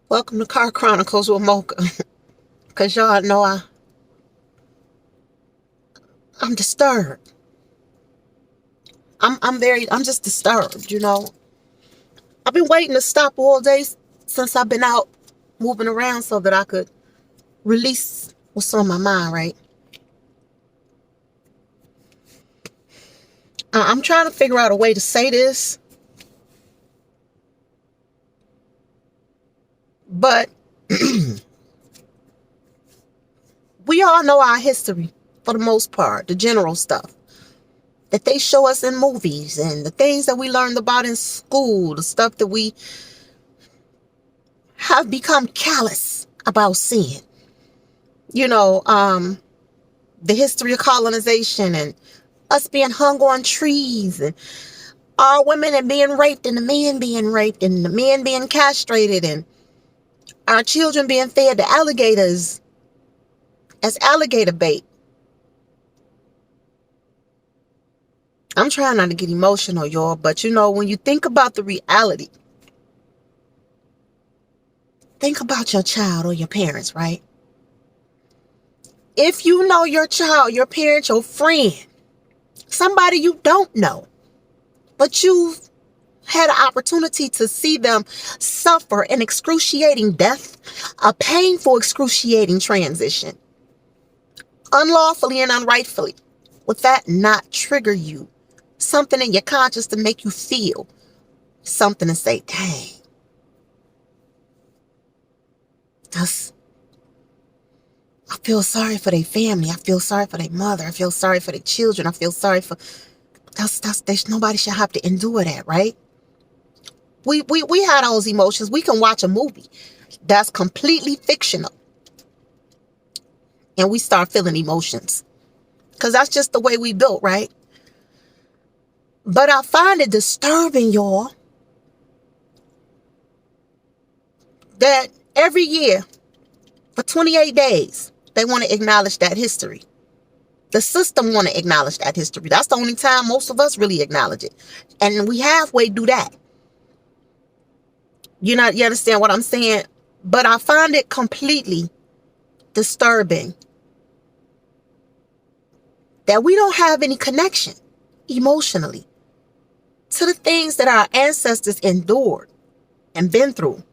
Welcome to Car Chronicles with Mocha. Cause y'all know I'm disturbed. I'm just disturbed. I've been waiting to stop all day since I've been out moving around so that I could release what's on my mind, right? I'm trying to figure out a way to say this, but we all know our history for the most part, the general stuff that they show us in movies and the things that we learned about in school, the stuff that we have become callous about seeing. You know, the history of colonization and us being hung on trees and our women and being raped and the men being raped and the men being castrated and our children being fed to alligators as alligator bait. I'm trying not to get emotional, y'all, but when you think about the reality, think about your child or your parents, right? If you know your child, your parent, your friend, somebody you don't know, but you've had an opportunity to see them suffer an excruciating death, a painful, excruciating transition, unlawfully and unrightfully, would that not trigger you? Something in your conscience to make you feel something to say, dang, I feel sorry for their family. I feel sorry for their mother. I feel sorry for their children. I feel sorry for nobody should have to endure that, right? We had those emotions. We can watch a movie that's completely fictional and we start feeling emotions because that's just the way we built, right? But I find it disturbing, y'all, that every year for 28 days, they want to acknowledge that history. The system want to acknowledge that history. That's the only time most of us really acknowledge it. And we halfway do that. You understand what I'm saying? But I find it completely disturbing that we don't have any connection emotionally to the things that our ancestors endured and been through.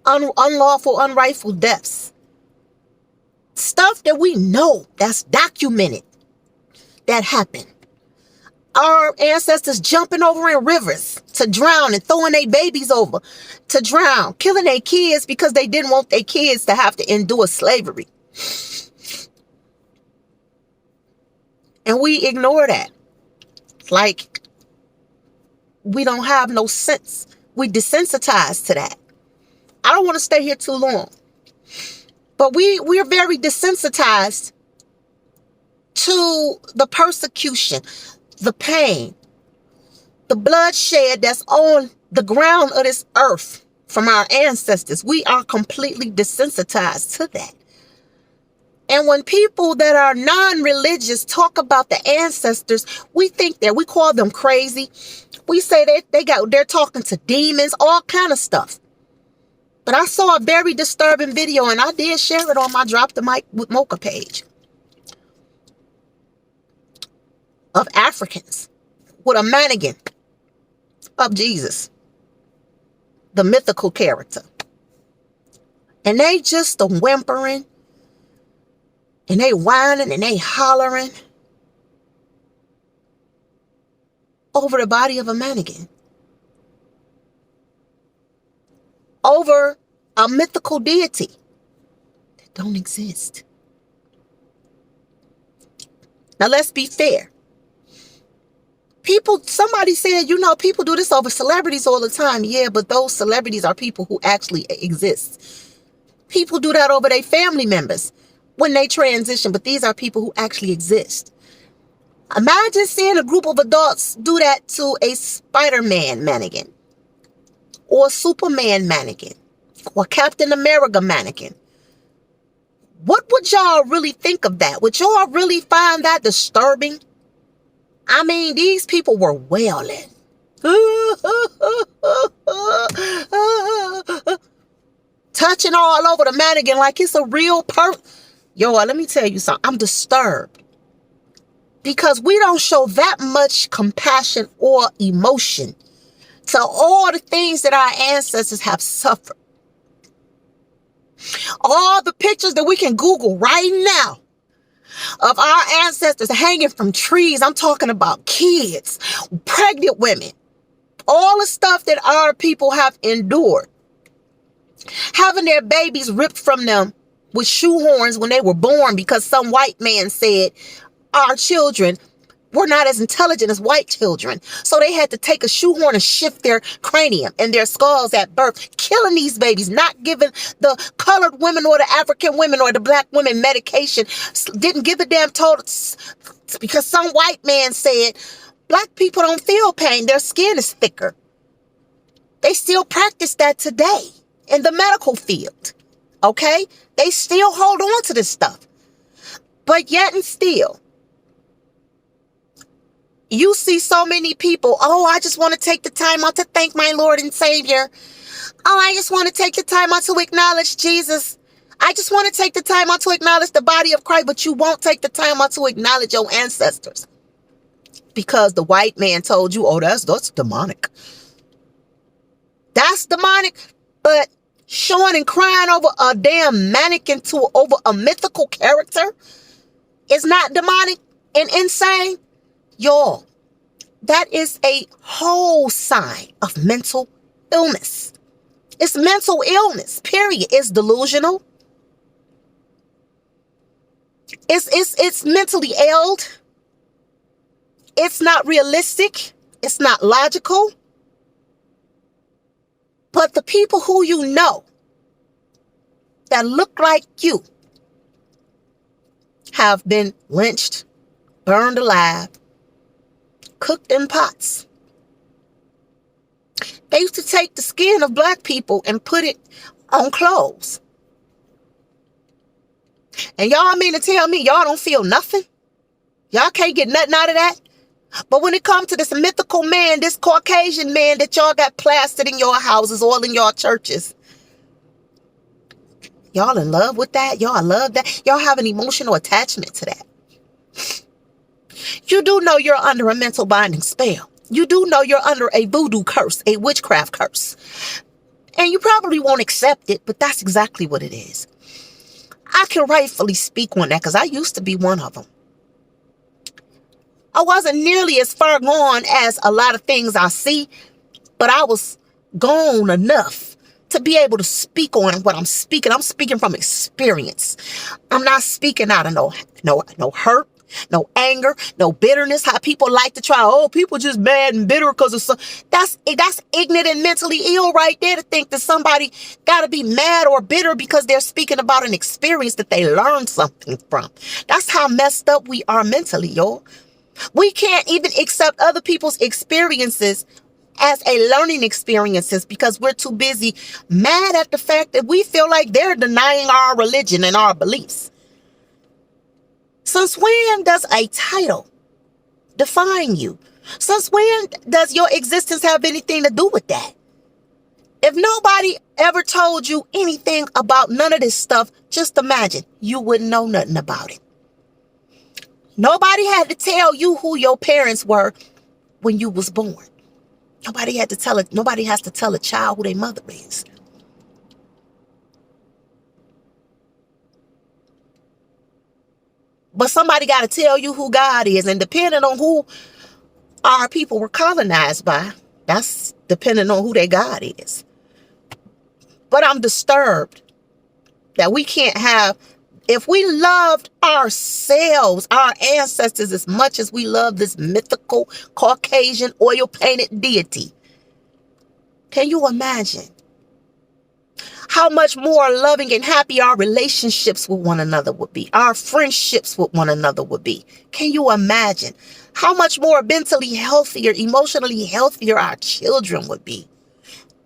Unlawful, unrightful deaths. Stuff that we know that's documented that happened. Our ancestors jumping over in rivers to drown and throwing their babies over to drown, killing their kids because they didn't want their kids to have to endure slavery. And we ignore that. Like we don't have no sense. We desensitized to that. I don't want to stay here too long. But we're very desensitized to the persecution, the pain, the bloodshed that's on the ground of this earth from our ancestors. We are completely desensitized to that. And when people that are non-religious talk about the ancestors, we call them crazy. We say they're talking to demons, all kind of stuff. But I saw a very disturbing video and I did share it on my Drop the Mic with Mocha page of Africans with a mannequin of Jesus, the mythical character. And they just whimpering and they whining and they hollering over the body of a mannequin. Over a mythical deity that don't exist. Now let's be fair. Somebody said, people do this over celebrities all the time. Yeah, but those celebrities are people who actually exist. People do that over their family members when they transition, but these are people who actually exist. Imagine seeing a group of adults do that to a Spider-Man mannequin. Or a Superman mannequin, or Captain America mannequin. What would y'all really think of that? Would y'all really find that disturbing? I mean, these people were wailing. touching all over the mannequin like it's a real person. Yo, let me tell you something. I'm disturbed because we don't show that much compassion or emotion to all the things that our ancestors have suffered. All the pictures that we can Google right now of our ancestors hanging from trees. I'm talking about kids, pregnant women, all the stuff that our people have endured. Having their babies ripped from them with shoehorns when they were born because some white man said our children were not as intelligent as white children. So they had to take a shoehorn and shift their cranium and their skulls at birth, killing these babies, not giving the colored women or the African women or the black women medication, didn't give a damn total because some white man said black people don't feel pain. Their skin is thicker. They still practice that today in the medical field. Okay? They still hold on to this stuff. But yet and still, you see so many people, oh, I just want to take the time out to thank my Lord and Savior. Oh, I just want to take the time out to acknowledge Jesus. I just want to take the time out to acknowledge the body of Christ, but you won't take the time out to acknowledge your ancestors. Because the white man told you, oh, that's demonic. That's demonic, but showing and crying over a damn mannequin over a mythical character is not demonic and insane. Y'all, that is a whole sign of mental illness. It's mental illness, period. It's delusional. It's mentally ailed. It's not realistic. It's not logical. But the people who you know that look like you have been lynched, burned alive, cooked in pots. They used to take the skin of black people and put it on clothes. And y'all mean to tell me y'all don't feel nothing? Y'all can't get nothing out of that? But when it comes to this mythical man, this Caucasian man that y'all got plastered in your houses, all in your churches, y'all in love with that? Y'all love that? Y'all have an emotional attachment to that. You do know you're under a mental binding spell. You do know you're under a voodoo curse, a witchcraft curse. And you probably won't accept it, but that's exactly what it is. I can rightfully speak on that because I used to be one of them. I wasn't nearly as far gone as a lot of things I see, but I was gone enough to be able to speak on what I'm speaking. I'm speaking from experience. I'm not speaking out of no hurt, no anger, no bitterness. How people like to try, oh, people just mad and bitter because of some. That's ignorant and mentally ill right there to think that somebody got to be mad or bitter because they're speaking about an experience that they learned something from. That's how messed up we are mentally, y'all. We can't even accept other people's experiences as a learning experiences because we're too busy mad at the fact that we feel like they're denying our religion and our beliefs. Since when does a title define you? Since when does your existence have anything to do with that? If nobody ever told you anything about none of this stuff, just imagine you wouldn't know nothing about it. Nobody had to tell you who your parents were when you was born. Nobody has to tell a child who their mother is. But somebody got to tell you who God is. And depending on who our people were colonized by, that's depending on who their God is. But I'm disturbed that we can't have, if we loved ourselves, our ancestors, as much as we love this mythical Caucasian oil-painted deity, can you imagine how much more loving and happy our relationships with one another would be? Our friendships with one another would be. Can you imagine how much more mentally healthier, emotionally healthier our children would be?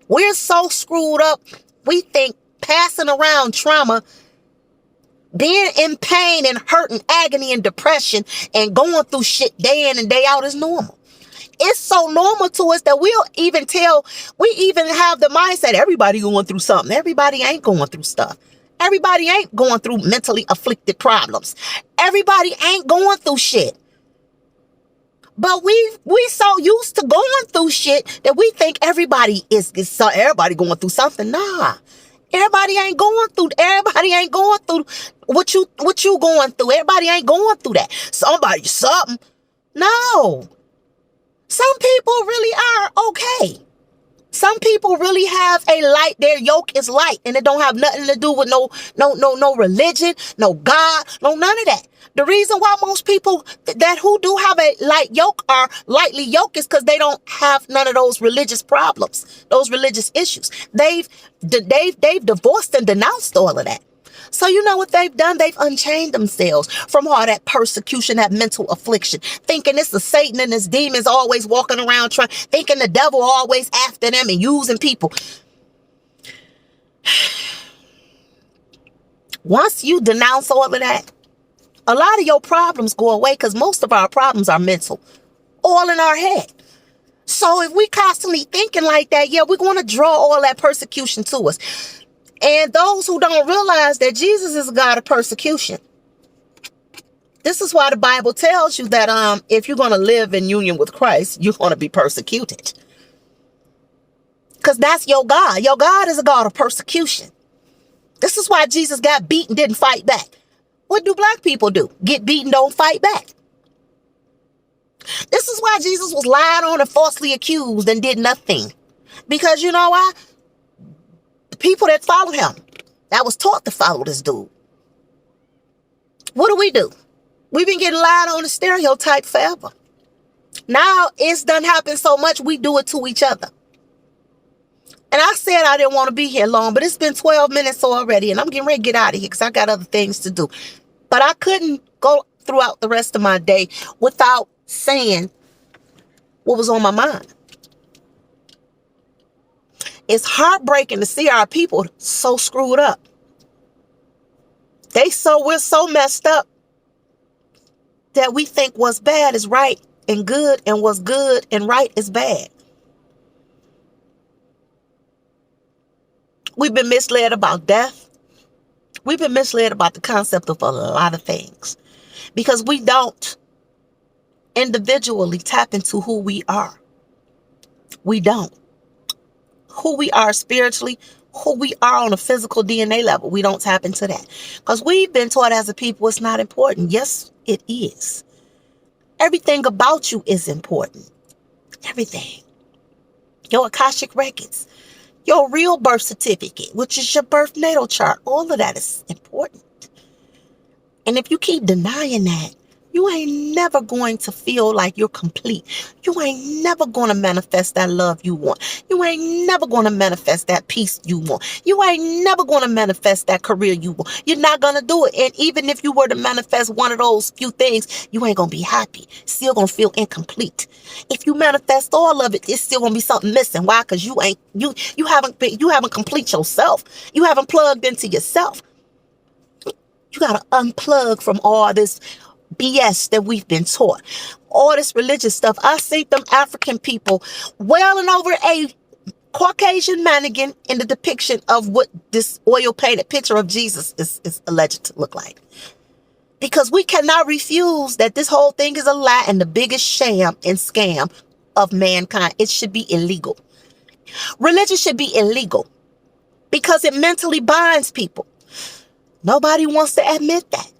We're so screwed up. We think passing around trauma, being in pain and hurt and agony and depression and going through shit day in and day out is normal. it's so normal to us that we even have the mindset, everybody going through something. Everybody ain't going through stuff. Everybody ain't going through mentally afflicted problems. Everybody ain't going through shit. But we so used to going through shit that we think everybody everybody going through something. Nah. Everybody ain't going through what you going through. Everybody ain't going through that. Something. No. Some people really are okay. Some people really have a light. Their yoke is light, and it don't have nothing to do with no religion, no God, no none of that. The reason why most people who do have a light yoke are lightly yoked is because they don't have none of those religious problems, those religious issues. They've divorced and denounced all of that. So you know what they've done? They've unchained themselves from all that persecution, that mental affliction, thinking it's the Satan and his demons always walking around thinking the devil always after them and using people. Once you denounce all of that, a lot of your problems go away, because most of our problems are mental, all in our head. So if we constantly thinking like that, yeah, we're going to draw all that persecution to us. And those who don't realize that Jesus is a God of persecution. This is why the Bible tells you that if you're going to live in union with Christ, you're going to be persecuted. Because that's your God. Your God is a God of persecution. This is why Jesus got beaten, didn't fight back. What do black people do? Get beaten, don't fight back. This is why Jesus was lied on and falsely accused and did nothing. Because you know why? The people that follow him, that was taught to follow this dude. What do? We've been getting lied on and stereotyped forever. Now it's done happened so much, we do it to each other. And I said I didn't want to be here long, but it's been 12 minutes already, and I'm getting ready to get out of here because I got other things to do. But I couldn't go throughout the rest of my day without saying what was on my mind. It's heartbreaking to see our people so screwed up. We're so messed up that we think what's bad is right and good, and what's good and right is bad. We've been misled about death. We've been misled about the concept of a lot of things because we don't individually tap into who we are. We don't. Who we are spiritually, who we are on a physical DNA level. We don't tap into that because we've been taught as a people it's not important. Yes, it is. Everything about you is important. Everything. Your Akashic records. Your real birth certificate, which is your birth natal chart. All of that is important. And if you keep denying that, you ain't never going to feel like you're complete. You ain't never going to manifest that love you want. You ain't never going to manifest that peace you want. You ain't never going to manifest that career you want. You're not going to do it. And even if you were to manifest one of those few things, you ain't going to be happy. Still going to feel incomplete. If you manifest all of it, it's still going to be something missing. Why? Because you haven't complete yourself. You haven't plugged into yourself. You got to unplug from all this BS that we've been taught. All this religious stuff. I see them African people wailing over a Caucasian mannequin in the depiction of what this oil painted picture of Jesus is alleged to look like. Because we cannot refuse that this whole thing is a lie and the biggest sham and scam of mankind. It should be illegal. Religion should be illegal because it mentally binds people. Nobody wants to admit that.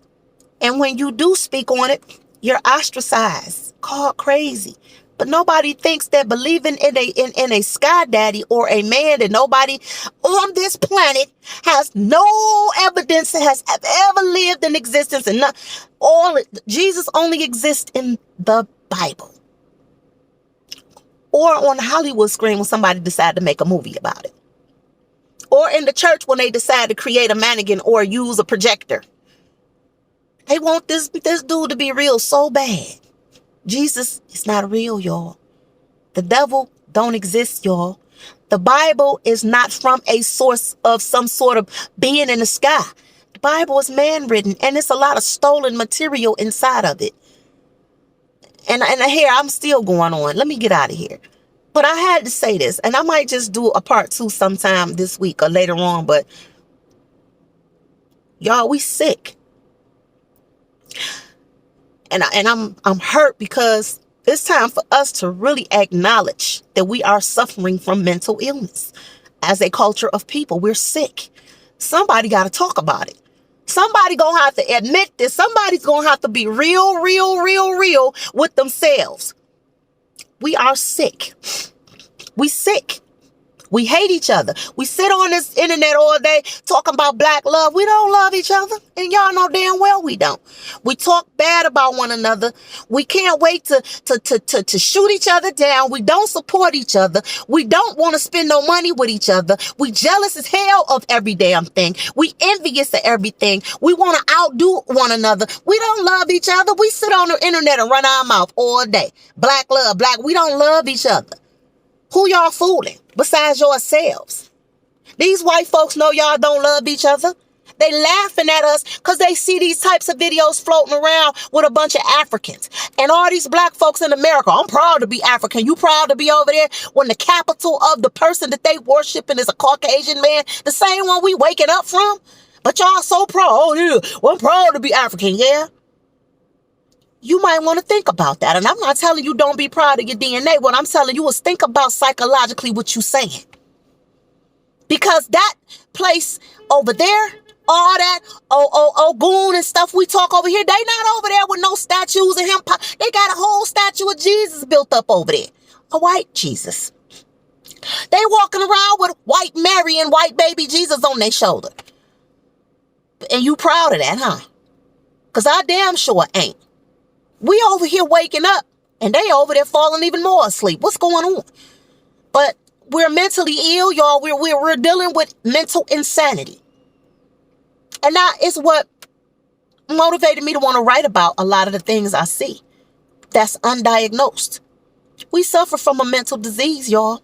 And when you do speak on it, you're ostracized, called crazy. But nobody thinks that believing in a sky daddy or a man that nobody on this planet has no evidence that has ever lived in existence, and Jesus only exists in the Bible or on the Hollywood screen when somebody decided to make a movie about it, or in the church when they decide to create a mannequin or use a projector. They want this dude to be real so bad. Jesus is not real, y'all. The devil don't exist, y'all. The Bible is not from a source of some sort of being in the sky. The Bible is man-written, and it's a lot of stolen material inside of it. And here, I'm still going on. Let me get out of here. But I had to say this, and I might just do a part 2 sometime this week or later on. But y'all, we sick. And I'm hurt because it's time for us to really acknowledge that we are suffering from mental illness. As a culture of people, we're sick. Somebody got to talk about it. Somebody gonna have to admit this. Somebody's gonna have to be real with themselves. We are sick. We sick. We hate each other. We sit on this internet all day talking about black love. We don't love each other. And y'all know damn well we don't. We talk bad about one another. We can't wait to shoot each other down. We don't support each other. We don't want to spend no money with each other. We jealous as hell of every damn thing. We envious of everything. We want to outdo one another. We don't love each other. We sit on the internet and run our mouth all day. Black love, black. We don't love each other. Who y'all fooling besides yourselves? These white folks know y'all don't love each other. They laughing at us because they see these types of videos floating around with a bunch of Africans. And all these black folks in America, I'm proud to be African. You proud to be over there when the capital of the person that they worshiping is a Caucasian man, the same one we waking up from? But y'all so proud. Oh, yeah, well, I'm proud to be African, yeah? You might want to think about that. And I'm not telling you don't be proud of your DNA. What I'm telling you is think about psychologically what you're saying. Because that place over there, all that Ogun and stuff we talk over here, they not over there with no statues of him. They got a whole statue of Jesus built up over there. A white Jesus. They walking around with white Mary and white baby Jesus on their shoulder. And you proud of that, huh? Because I damn sure ain't. We over here waking up and they over there falling even more asleep. What's going on? But we're mentally ill, y'all. We're dealing with mental insanity. And that is what motivated me to want to write about a lot of the things I see that's undiagnosed. We suffer from a mental disease, y'all.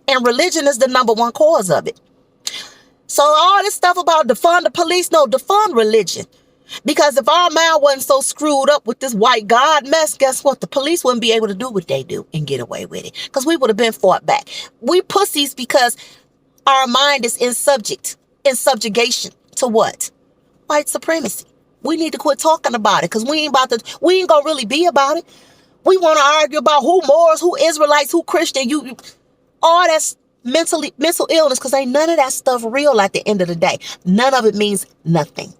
And religion is the number one cause of it. So all this stuff about defund the police, no, defund religion. Because if our mind wasn't so screwed up with this white God mess, guess what? The police wouldn't be able to do what they do and get away with it. Because we would have been fought back. We pussies because our mind is in subjugation to what? White supremacy. We need to quit talking about it because we ain't gonna really be about it. We want to argue about who Moors, who Israelites, who Christian, all that's mental illness because ain't none of that stuff real at the end of the day. None of it means nothing.